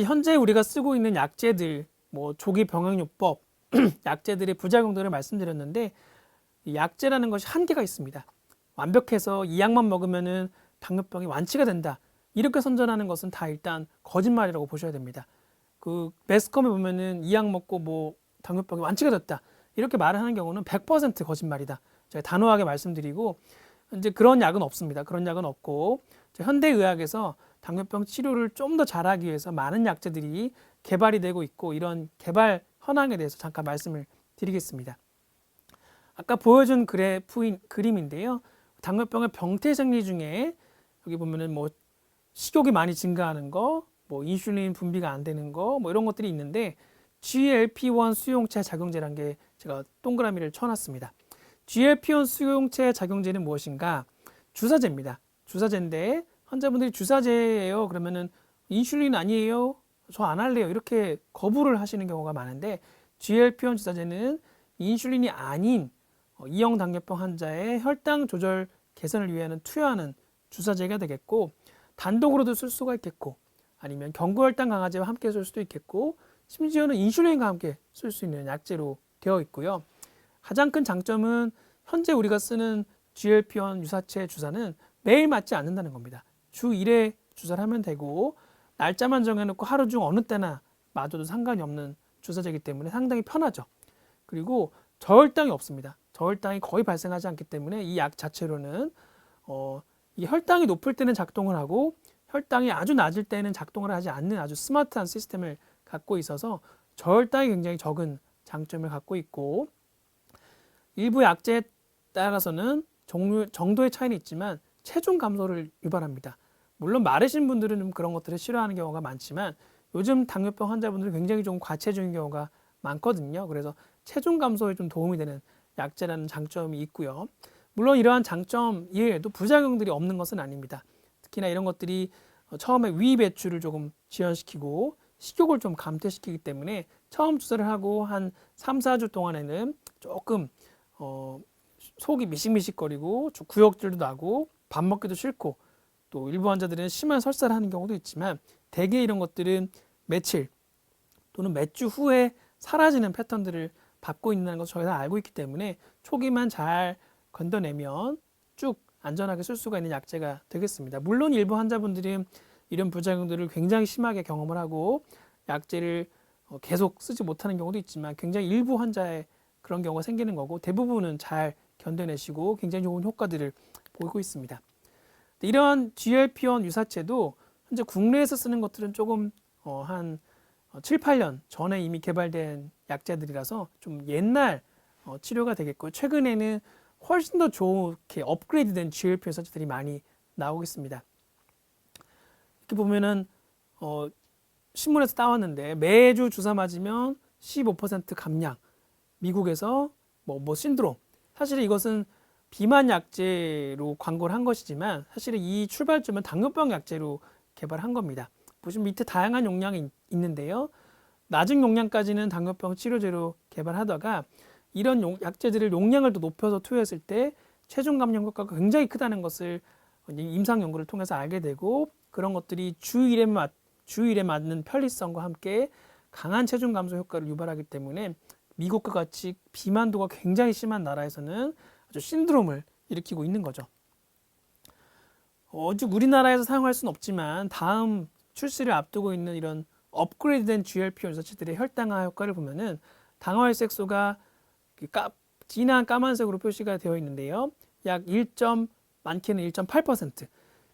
현재 우리가 쓰고 있는 약제들, 조기 병행요법, 약제들의 부작용들을 말씀드렸는데, 이 약제라는 것이 한계가 있습니다. 완벽해서 이 약만 먹으면은 당뇨병이 완치가 된다, 이렇게 선전하는 것은 다 일단 거짓말이라고 보셔야 됩니다. 그 매스컴에 보면은 이 약 먹고 당뇨병이 완치가 됐다, 이렇게 말을 하는 경우는 100% 거짓말이다, 제가 단호하게 말씀드리고, 이제 그런 약은 없습니다. 그런 약은 없고, 현대의학에서 당뇨병 치료를 좀 더 잘하기 위해서 많은 약제들이 개발이 되고 있고, 이런 개발 현황에 대해서 잠깐 말씀을 드리겠습니다. 아까 보여준 그림인데요. 당뇨병의 병태 생리 중에 여기 보면은 식욕이 많이 증가하는 거, 인슐린 분비가 안 되는 거, 이런 것들이 있는데, GLP-1 수용체 작용제라는 게 제가 동그라미를 쳐놨습니다. GLP-1 수용체 작용제는 무엇인가? 주사제입니다. 주사제인데 환자분들이 주사제예요, 그러면은 인슐린 아니에요, 저 안 할래요, 이렇게 거부를 하시는 경우가 많은데, GLP-1 주사제는 인슐린이 아닌 E형 당뇨병 환자의 혈당 조절 개선을 위해서 투여하는 주사제가 되겠고, 단독으로도 쓸 수가 있겠고, 아니면 경구혈당 강화제와 함께 쓸 수도 있겠고, 심지어는 인슐린과 함께 쓸 수 있는 약제로 되어 있고요. 가장 큰 장점은 현재 우리가 쓰는 GLP-1 유사체 주사는 매일 맞지 않는다는 겁니다. 주 1회 주사를 하면 되고, 날짜만 정해놓고 하루 중 어느 때나 맞아도 상관이 없는 주사제이기 때문에 상당히 편하죠. 그리고 저혈당이 없습니다. 저혈당이 거의 발생하지 않기 때문에 이 약 자체로는 이 혈당이 높을 때는 작동을 하고, 혈당이 아주 낮을 때는 작동을 하지 않는 아주 스마트한 시스템을 갖고 있어서 저혈당이 굉장히 적은 장점을 갖고 있고, 일부 약제에 따라서는 정도의 차이는 있지만 체중 감소를 유발합니다. 물론 마르신 분들은 좀 그런 것들을 싫어하는 경우가 많지만, 요즘 당뇨병 환자분들은 굉장히 좀 과체중인 경우가 많거든요. 그래서 체중 감소에 좀 도움이 되는 약제라는 장점이 있고요. 물론 이러한 장점 이외에도 부작용들이 없는 것은 아닙니다. 특히나 이런 것들이 처음에 위 배출을 조금 지연시키고 식욕을 좀 감퇴시키기 때문에 처음 주사를 하고 한 3, 4주 동안에는 조금 속이 미식미식거리고 구역질도 나고 밥 먹기도 싫고, 또 일부 환자들은 심한 설사를 하는 경우도 있지만, 대개 이런 것들은 며칠 또는 몇 주 후에 사라지는 패턴들을 밟고 있는 것을 저희가 알고 있기 때문에 초기만 잘 건져내면 쭉 안전하게 쓸 수가 있는 약제가 되겠습니다. 물론 일부 환자분들은 이런 부작용들을 굉장히 심하게 경험을 하고 약제를 계속 쓰지 못하는 경우도 있지만, 굉장히 일부 환자의 그런 경우가 생기는 거고, 대부분은 잘 견뎌내시고 굉장히 좋은 효과들을 보이고 있습니다. 이러한 GLP-1 유사체도 현재 국내에서 쓰는 것들은 조금 한 7, 8년 전에 이미 개발된 약제들이라서 좀 옛날 치료가 되겠고요. 최근에는 훨씬 더 좋게 업그레이드된 GLP 유사체들이 많이 나오고 있습니다. 이렇게 보면은 신문에서 따왔는데, 매주 주사 맞으면 15% 감량, 미국에서 신드롬. 사실 이것은 비만 약제로 광고를 한 것이지만, 사실은 이 출발점은 당뇨병 약제로 개발한 겁니다. 보시면 밑에 다양한 용량이 있는데요. 낮은 용량까지는 당뇨병 치료제로 개발하다가 이런 약제들을 용량을 더 높여서 투여했을 때 체중 감량 효과가 굉장히 크다는 것을 임상 연구를 통해서 알게 되고, 그런 것들이 주 1회 맞는 편리성과 함께 강한 체중 감소 효과를 유발하기 때문에 미국과 같이 비만도가 굉장히 심한 나라에서는 아주 신드롬을 일으키고 있는 거죠. 오직 우리나라에서 사용할 수는 없지만, 다음 출시를 앞두고 있는 이런 업그레이드된 GLP-1 유사체들의 혈당화 효과를 보면은 당화혈색소가 진한 까만색으로 표시가 되어 있는데요. 약 많게는 1.8%.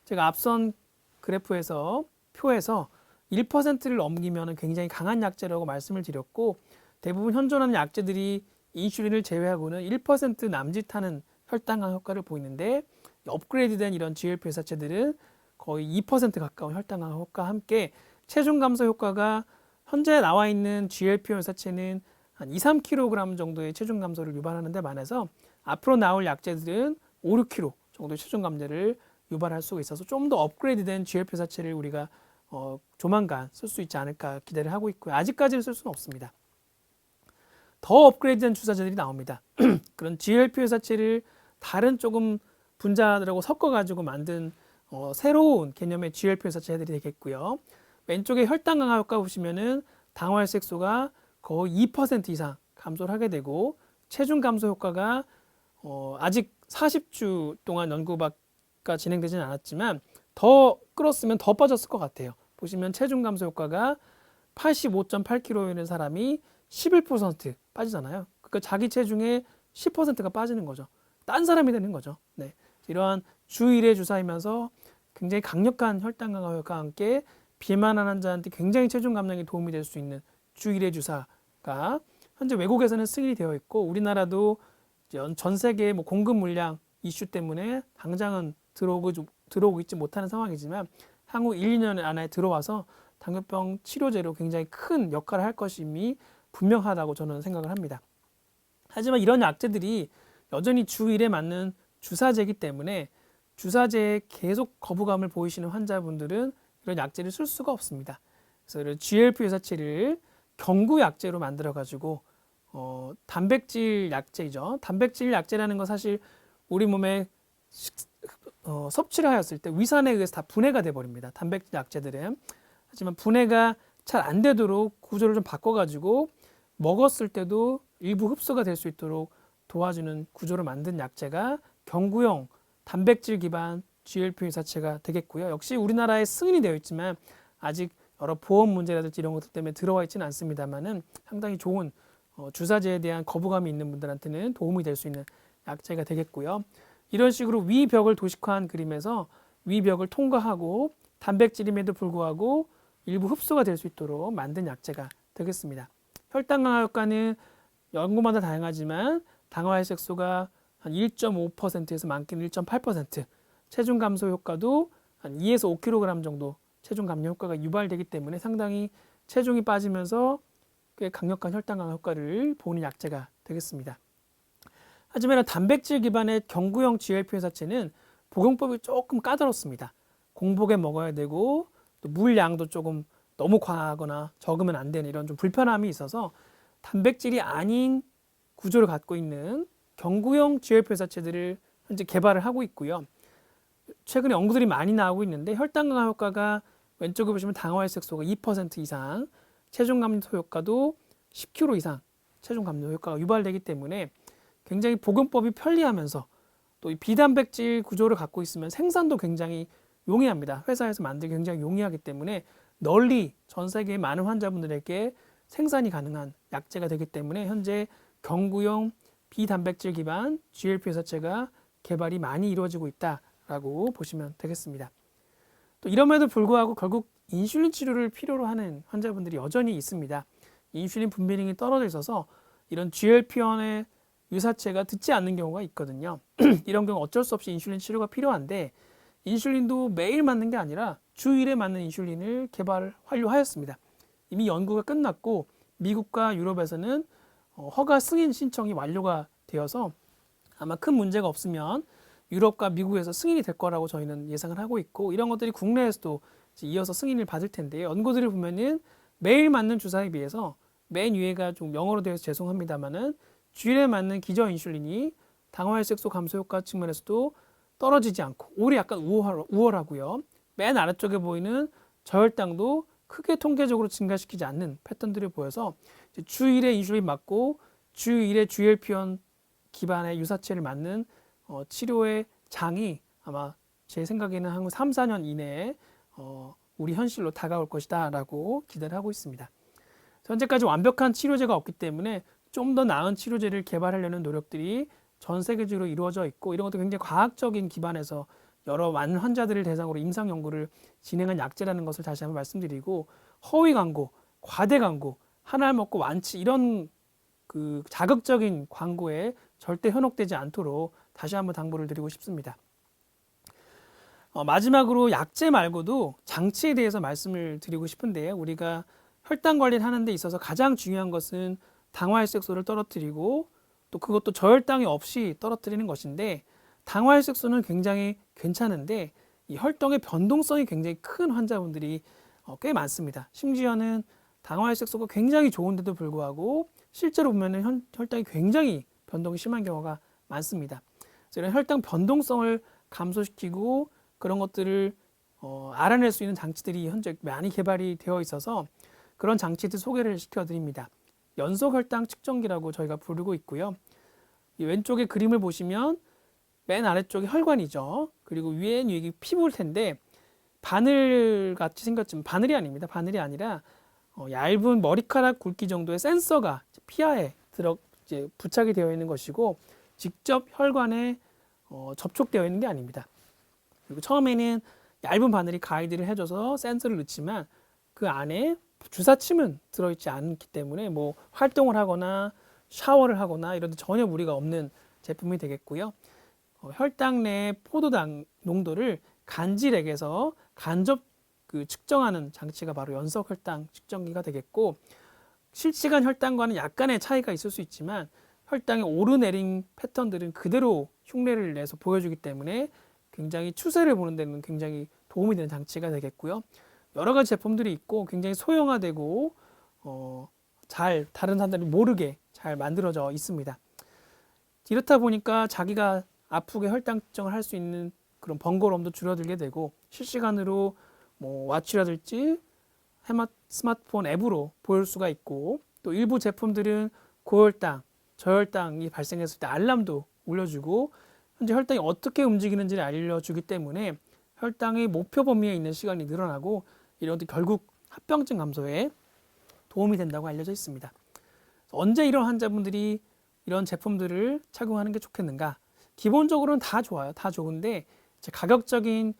제가 앞선 그래프에서 표에서 1%를 넘기면 굉장히 강한 약제라고 말씀을 드렸고, 대부분 현존하는 약제들이 인슐린을 제외하고는 1% 남짓하는 혈당강 효과를 보이는데, 업그레이드된 이런 GLP 유사체들은 거의 2% 가까운 혈당강 효과와 함께 체중 감소 효과가, 현재 나와 있는 GLP 유사체는 한 2, 3kg 정도의 체중 감소를 유발하는 데 반해서 앞으로 나올 약제들은 5, 6kg 정도의 체중 감소를 유발할 수가 있어서 좀 더 업그레이드된 GLP 유사체를 우리가 조만간 쓸 수 있지 않을까 기대를 하고 있고요. 아직까지는 쓸 수는 없습니다. 더 업그레이드된 주사제들이 나옵니다. 그런 GLP 유사체를 다른 조금 분자들하고 섞어가지고 만든 새로운 개념의 GLP-1사체들이 되겠고요. 왼쪽에 혈당 강화 효과 보시면은 당화혈색소가 거의 2% 이상 감소를 하게 되고 체중 감소 효과가 아직 40주 동안 연구가 진행되지는 않았지만 더 끌었으면 더 빠졌을 것 같아요. 보시면 체중 감소 효과가 85.8kg 있는 사람이 11% 빠지잖아요. 그러니까 자기 체중의 10%가 빠지는 거죠. 딴 사람이 되는 거죠. 네. 이러한 주 1회 주사이면서 굉장히 강력한 혈당 강화 효과와 함께 비만한 환자한테 굉장히 체중 감량에 도움이 될 수 있는 주 1회 주사가 현재 외국에서는 승인이 되어 있고 우리나라도 전 세계 뭐 공급 물량 이슈 때문에 당장은 들어오고 있지 못하는 상황이지만 향후 1, 2년 안에 들어와서 당뇨병 치료제로 굉장히 큰 역할을 할 것임이 분명하다고 저는 생각을 합니다. 하지만 이런 약제들이 여전히 주 1회 맞는 주사제이기 때문에 주사제에 계속 거부감을 보이시는 환자분들은 이런 약제를 쓸 수가 없습니다. 그래서 이런 GLP-1사체를 경구 약제로 만들어 가지고 단백질 약제이죠. 단백질 약제라는 건 사실 우리 몸에 섭취를 하였을 때 위산에 의해서 다 분해가 돼 버립니다. 단백질 약제들은. 하지만 분해가 잘 안 되도록 구조를 좀 바꿔 가지고 먹었을 때도 일부 흡수가 될 수 있도록 도와주는 구조를 만든 약제가 경구용 단백질 기반 GLP-1사체가 되겠고요. 역시 우리나라에 승인이 되어 있지만 아직 여러 보험 문제라든지 이런 것들 때문에 들어와 있지는 않습니다만은 상당히 좋은 주사제에 대한 거부감이 있는 분들한테는 도움이 될 수 있는 약제가 되겠고요. 이런 식으로 위벽을 도식화한 그림에서 위벽을 통과하고 단백질임에도 불구하고 일부 흡수가 될 수 있도록 만든 약제가 되겠습니다. 혈당 강화 효과는 연구마다 다양하지만 당화혈색소가 한 1.5%에서 많게는 1.8%, 체중 감소 효과도 한 2에서 5kg 정도 체중 감량 효과가 유발되기 때문에 상당히 체중이 빠지면서 꽤 강력한 혈당 강화 효과를 보는 약제가 되겠습니다. 하지만 단백질 기반의 경구용 GLP-1사체는 복용법이 조금 까다롭습니다. 공복에 먹어야 되고 또 물량도 조금 너무 과하거나 적으면 안 되는 이런 좀 불편함이 있어서 단백질이 아닌 구조를 갖고 있는 경구용 GLP-1사체들을 현재 개발을 하고 있고요. 최근에 연구들이 많이 나오고 있는데 혈당 강화 효과가 왼쪽에 보시면 당화혈색소가 2% 이상, 체중 감소 효과도 10kg 이상 체중 감소 효과가 유발되기 때문에 굉장히 복용법이 편리하면서 또 이 비단백질 구조를 갖고 있으면 생산도 굉장히 용이합니다. 회사에서 만들기 굉장히 용이하기 때문에 널리 전 세계의 많은 환자분들에게 생산이 가능한 약제가 되기 때문에 현재 경구용 비단백질 기반 GLP-1사체가 개발이 많이 이루어지고 있다라고 보시면 되겠습니다. 또 이럼에도 불구하고 결국 인슐린 치료를 필요로 하는 환자분들이 여전히 있습니다. 인슐린 분비능이 떨어져 있어서 이런 GLP-1의 유사체가 듣지 않는 경우가 있거든요. 이런 경우 어쩔 수 없이 인슐린 치료가 필요한데 인슐린도 매일 맞는 게 아니라 주 1회 맞는 인슐린을 완료하였습니다. 이미 연구가 끝났고 미국과 유럽에서는 허가 승인 신청이 완료가 되어서 아마 큰 문제가 없으면 유럽과 미국에서 승인이 될 거라고 저희는 예상을 하고 있고 이런 것들이 국내에서도 이어서 승인을 받을 텐데요. 연구들을 보면은 매일 맞는 주사에 비해서 맨 위에가 좀 영어로 되어서 죄송합니다만은 주일에 맞는 기저 인슐린이 당화혈색소 감소 효과 측면에서도 떨어지지 않고 오히려 약간 우월하고요. 맨 아래쪽에 보이는 저혈당도 크게 통계적으로 증가시키지 않는 패턴들을 보여서 주 1회 인슐린 맞고 주 1회 GLP-1 기반의 유사체를 맞는 치료의 장이 아마 제 생각에는 한 3, 4년 이내에 우리 현실로 다가올 것이다 라고 기대를 하고 있습니다. 현재까지 완벽한 치료제가 없기 때문에 좀 더 나은 치료제를 개발하려는 노력들이 전 세계적으로 이루어져 있고 이런 것도 굉장히 과학적인 기반에서 여러 많은 환자들을 대상으로 임상 연구를 진행한 약제라는 것을 다시 한번 말씀드리고 허위 광고, 과대 광고, 하나 먹고 완치 이런 그 자극적인 광고에 절대 현혹되지 않도록 다시 한번 당부를 드리고 싶습니다. 마지막으로 약제 말고도 장치에 대해서 말씀을 드리고 싶은데요. 우리가 혈당 관리를 하는 데 있어서 가장 중요한 것은 당화혈색소를 떨어뜨리고 또 그것도 저혈당이 없이 떨어뜨리는 것인데 당화혈색소는 굉장히 괜찮은데 이 혈당의 변동성이 굉장히 큰 환자분들이 꽤 많습니다. 심지어는 당화혈색소가 굉장히 좋은데도 불구하고 실제로 보면은 혈당이 굉장히 변동이 심한 경우가 많습니다. 그래서 이런 혈당 변동성을 감소시키고 그런 것들을 알아낼 수 있는 장치들이 현재 많이 개발이 되어 있어서 그런 장치들 소개를 시켜드립니다. 연속 혈당 측정기라고 저희가 부르고 있고요. 이 왼쪽에 그림을 보시면 맨 아래쪽이 혈관이죠. 그리고 위에는 이게 피부일 텐데 바늘 같이 생겼지만 바늘이 아닙니다. 바늘이 아니라 얇은 머리카락 굵기 정도의 센서가 피하에 이제 부착이 되어 있는 것이고 직접 혈관에 접촉되어 있는 게 아닙니다. 그리고 처음에는 얇은 바늘이 가이드를 해줘서 센서를 넣지만 그 안에 주사침은 들어있지 않기 때문에 뭐 활동을 하거나 샤워를 하거나 이런 데 전혀 무리가 없는 제품이 되겠고요. 혈당 내 포도당 농도를 간질액에서 간접 측정하는 장치가 바로 연속 혈당 측정기가 되겠고, 실시간 혈당과는 약간의 차이가 있을 수 있지만 혈당의 오르내림 패턴들은 그대로 흉내를 내서 보여주기 때문에 굉장히 추세를 보는 데는 굉장히 도움이 되는 장치가 되겠고요. 여러 가지 제품들이 있고 굉장히 소형화되고 잘 다른 사람들이 모르게 잘 만들어져 있습니다. 이렇다 보니까 자기가 아프게 혈당 측정을 할 수 있는 그런 번거로움도 줄어들게 되고 실시간으로 뭐 와치라든지 스마트폰 앱으로 보일 수가 있고, 또 일부 제품들은 고혈당, 저혈당이 발생했을 때 알람도 울려주고 현재 혈당이 어떻게 움직이는지를 알려주기 때문에 혈당의 목표 범위에 있는 시간이 늘어나고 이런 것도 결국 합병증 감소에 도움이 된다고 알려져 있습니다. 언제 이런 환자분들이 이런 제품들을 착용하는 게 좋겠는가? 기본적으로는 다 좋아요. 다 좋은데 가격적인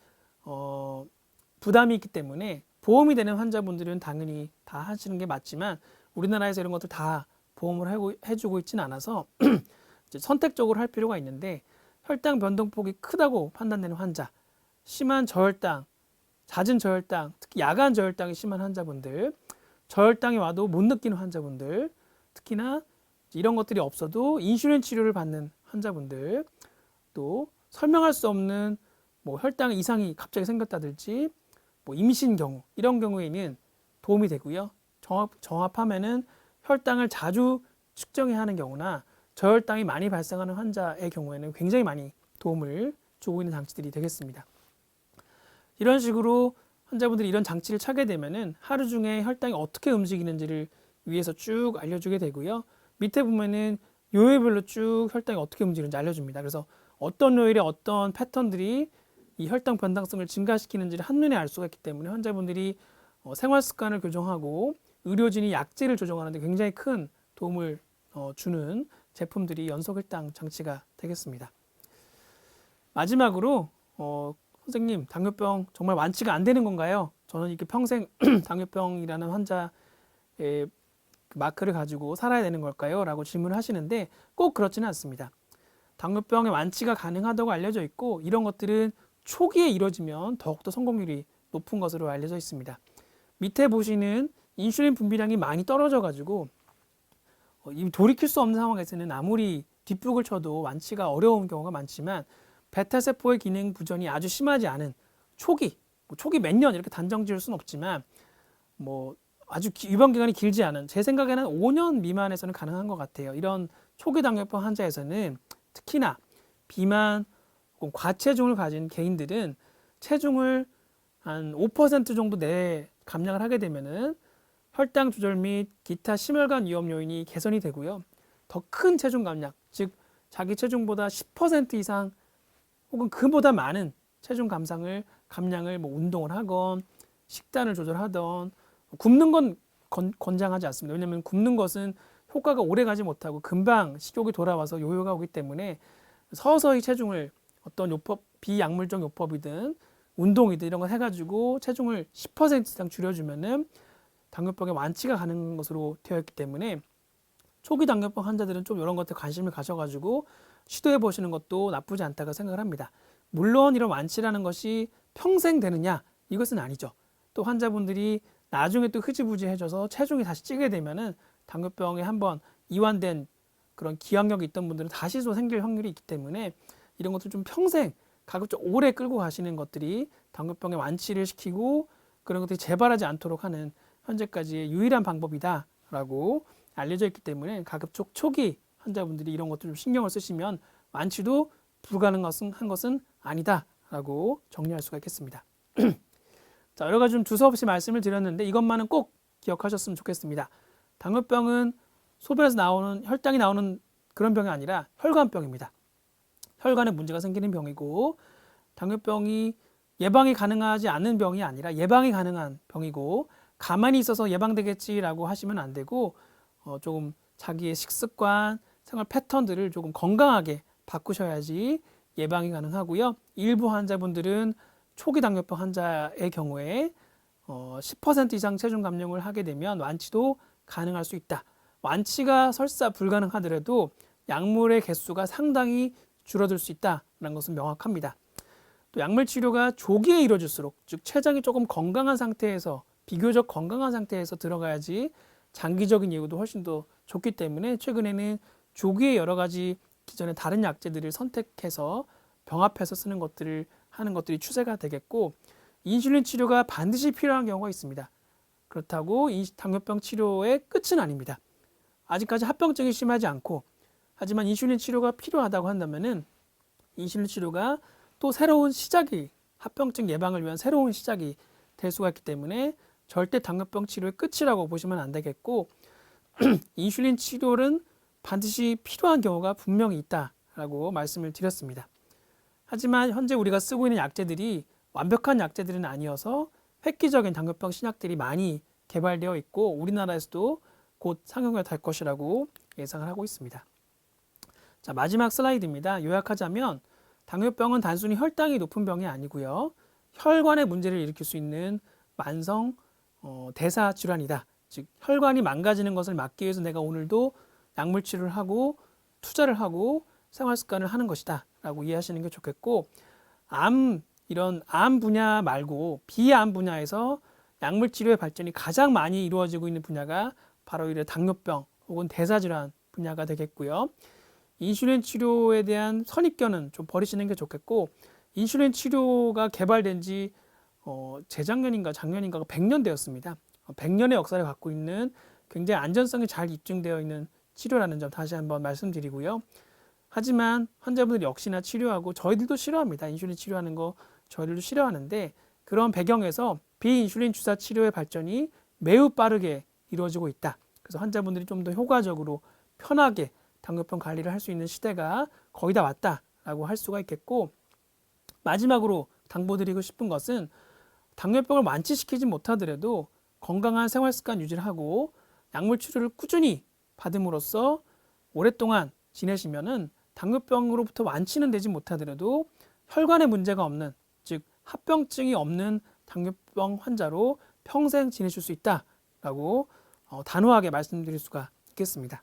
부담이 있기 때문에 보험이 되는 환자분들은 당연히 다 하시는 게 맞지만 우리나라에서 이런 것들 다 보험을 해주고 있지는 않아서 이제 선택적으로 할 필요가 있는데, 혈당 변동폭이 크다고 판단되는 환자, 심한 저혈당, 잦은 저혈당, 특히 야간 저혈당이 심한 환자분들, 저혈당이 와도 못 느끼는 환자분들, 특히나 이런 것들이 없어도 인슐린 치료를 받는 환자분들, 또 설명할 수 없는 뭐 혈당 이상이 갑자기 생겼다든지 뭐 임신 경우, 이런 경우에는 도움이 되고요. 정합하면은 혈당을 자주 측정해야 하는 경우나 저혈당이 많이 발생하는 환자의 경우에는 굉장히 많이 도움을 주고 있는 장치들이 되겠습니다. 이런 식으로 환자분들이 이런 장치를 차게 되면은 하루 중에 혈당이 어떻게 움직이는지를 위에서 쭉 알려주게 되고요. 밑에 보면은 요일별로 쭉 혈당이 어떻게 움직이는지 알려줍니다. 그래서 어떤 요일에 어떤 패턴들이 이 혈당 변동성을 증가시키는지를 한눈에 알 수가 있기 때문에 환자분들이 생활 습관을 교정하고 의료진이 약제를 조정하는 데 굉장히 큰 도움을 주는 제품들이 연속 혈당 장치가 되겠습니다. 마지막으로 선생님, 당뇨병 정말 완치가 안 되는 건가요? 저는 이렇게 평생 당뇨병이라는 환자의 마크를 가지고 살아야 되는 걸까요? 라고 질문을 하시는데 꼭 그렇지는 않습니다. 당뇨병의 완치가 가능하다고 알려져 있고 이런 것들은 초기에 이루어지면 더욱더 성공률이 높은 것으로 알려져 있습니다. 밑에 보시는 인슐린 분비량이 많이 떨어져 가지고 돌이킬 수 없는 상황에서는 아무리 뒷북을 쳐도 완치가 어려운 경우가 많지만 베타세포의 기능 부전이 아주 심하지 않은 초기 몇 년 이렇게 단정 지을 수는 없지만 뭐 아주 유병 기간이 길지 않은, 제 생각에는 5년 미만에서는 가능한 것 같아요. 이런 초기 당뇨병 환자에서는 특히나 비만 혹은 과체중을 가진 개인들은 체중을 한 5% 정도 내에 감량을 하게 되면은 혈당 조절 및 기타 심혈관 위험 요인이 개선이 되고요. 더 큰 체중 감량, 즉 자기 체중보다 10% 이상 혹은 그보다 많은 체중 감량을 뭐 운동을 하건 식단을 조절하던, 굶는 건 권장하지 않습니다. 왜냐하면 굶는 것은 효과가 오래 가지 못하고 금방 식욕이 돌아와서 요요가 오기 때문에 서서히 체중을 어떤 요법, 비약물적 요법이든 운동이든 이런 걸 해가지고 체중을 10% 이상 줄여주면은 당뇨병의 완치가 가능한 것으로 되어 있기 때문에 초기 당뇨병 환자들은 좀 이런 것에 관심을 가셔가지고 시도해 보시는 것도 나쁘지 않다고 생각을 합니다. 물론 이런 완치라는 것이 평생 되느냐, 이것은 아니죠. 또 환자분들이 나중에 또 흐지부지해져서 체중이 다시 찌게 되면은 당뇨병에 한번 이완된 그런 기억력이 있던 분들은 다시 또 생길 확률이 있기 때문에 이런 것들 좀 평생 가급적 오래 끌고 가시는 것들이 당뇨병의 완치를 시키고 그런 것들이 재발하지 않도록 하는 현재까지의 유일한 방법이다라고 알려져 있기 때문에 가급적 초기 환자분들이 이런 것들 좀 신경을 쓰시면 완치도 불가능한 것은 아니다라고 정리할 수가 있겠습니다. 자, 여러 가지 좀 두서없이 말씀을 드렸는데 이것만은 꼭 기억하셨으면 좋겠습니다. 당뇨병은 소변에서 나오는 혈당이 나오는 그런 병이 아니라 혈관병입니다. 혈관에 문제가 생기는 병이고 당뇨병이 예방이 가능하지 않는 병이 아니라 예방이 가능한 병이고 가만히 있어서 예방되겠지라고 하시면 안 되고 조금 자기의 식습관, 생활 패턴들을 조금 건강하게 바꾸셔야지 예방이 가능하고요. 일부 환자분들은 초기 당뇨병 환자의 경우에 10% 이상 체중 감량을 하게 되면 완치도 가능할 수 있다. 완치가 설사 불가능하더라도 약물의 개수가 상당히 줄어들 수 있다는 것은 명확합니다. 또 약물 치료가 조기에 이루어질수록 즉 췌장이 조금 건강한 상태에서 비교적 건강한 상태에서 들어가야지 장기적인 이유도 훨씬 더 좋기 때문에 최근에는 조기에 여러 가지 기존의 다른 약제들을 선택해서 병합해서 쓰는 것들을 하는 것들이 추세가 되겠고 인슐린 치료가 반드시 필요한 경우가 있습니다. 그렇다고 이 당뇨병 치료의 끝은 아닙니다. 아직까지 합병증이 심하지 않고 하지만 인슐린 치료가 필요하다고 한다면은 인슐린 치료가 또 새로운 시작이 합병증 예방을 위한 새로운 시작이 될 수가 있기 때문에 절대 당뇨병 치료의 끝이라고 보시면 안 되겠고 인슐린 치료는 반드시 필요한 경우가 분명히 있다라고 말씀을 드렸습니다. 하지만 현재 우리가 쓰고 있는 약제들이 완벽한 약제들은 아니어서 획기적인 당뇨병 신약들이 많이 개발되어 있고 우리나라에서도 곧 상용화 될 것이라고 예상을 하고 있습니다. 자, 마지막 슬라이드입니다. 요약하자면 당뇨병은 단순히 혈당이 높은 병이 아니고요. 혈관의 문제를 일으킬 수 있는 만성 대사 질환이다. 즉 혈관이 망가지는 것을 막기 위해서 내가 오늘도 약물 치료를 하고 투자를 하고 생활 습관을 하는 것이다 라고 이해하시는 게 좋겠고 이런 암 분야 말고 비암 분야에서 약물 치료의 발전이 가장 많이 이루어지고 있는 분야가 바로 이런 당뇨병 혹은 대사질환 분야가 되겠고요. 인슐린 치료에 대한 선입견은 좀 버리시는 게 좋겠고 인슐린 치료가 개발된 지 재작년인가 작년인가가 100년 되었습니다. 100년의 역사를 갖고 있는 굉장히 안전성이 잘 입증되어 있는 치료라는 점 다시 한번 말씀드리고요. 하지만 환자분들이 역시나 치료하고 저희들도 싫어합니다. 인슐린 치료하는 거 저희들도 싫어하는데 그런 배경에서 비인슐린 주사 치료의 발전이 매우 빠르게 이루어지고 있다. 그래서 환자분들이 좀 더 효과적으로 편하게 당뇨병 관리를 할 수 있는 시대가 거의 다 왔다라고 할 수가 있겠고 마지막으로 당부드리고 싶은 것은 당뇨병을 완치시키지 못하더라도 건강한 생활 습관 유지를 하고 약물 치료를 꾸준히 받음으로써 오랫동안 지내시면은 당뇨병으로부터 완치는 되지 못하더라도 혈관에 문제가 없는 즉 합병증이 없는 당뇨병 환자로 평생 지내실 수 있다라고 단호하게 말씀드릴 수가 있겠습니다.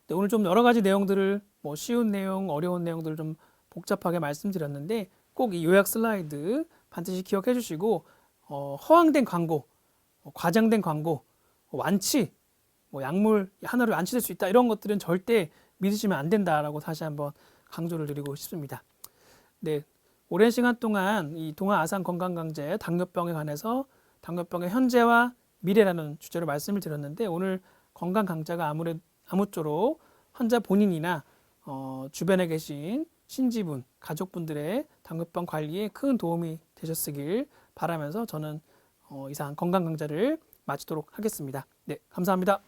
네, 오늘 좀 여러 가지 내용들을 쉬운 내용, 어려운 내용들을 좀 복잡하게 말씀드렸는데 꼭 이 요약 슬라이드 반드시 기억해 주시고 허황된 광고, 과장된 광고, 완치, 약물 하나로 완치될 수 있다 이런 것들은 절대 믿으시면 안 된다라고 다시 한번 강조를 드리고 싶습니다. 네, 오랜 시간 동안 이 동아 아산 건강강좌 당뇨병에 관해서 당뇨병의 현재와 미래라는 주제로 말씀을 드렸는데 오늘 건강 강좌가 아무쪼록 환자 본인이나 주변에 계신 친지분, 가족분들의 당뇨병 관리에 큰 도움이 되셨으길 바라면서 저는 이상 건강 강좌를 마치도록 하겠습니다. 네, 감사합니다.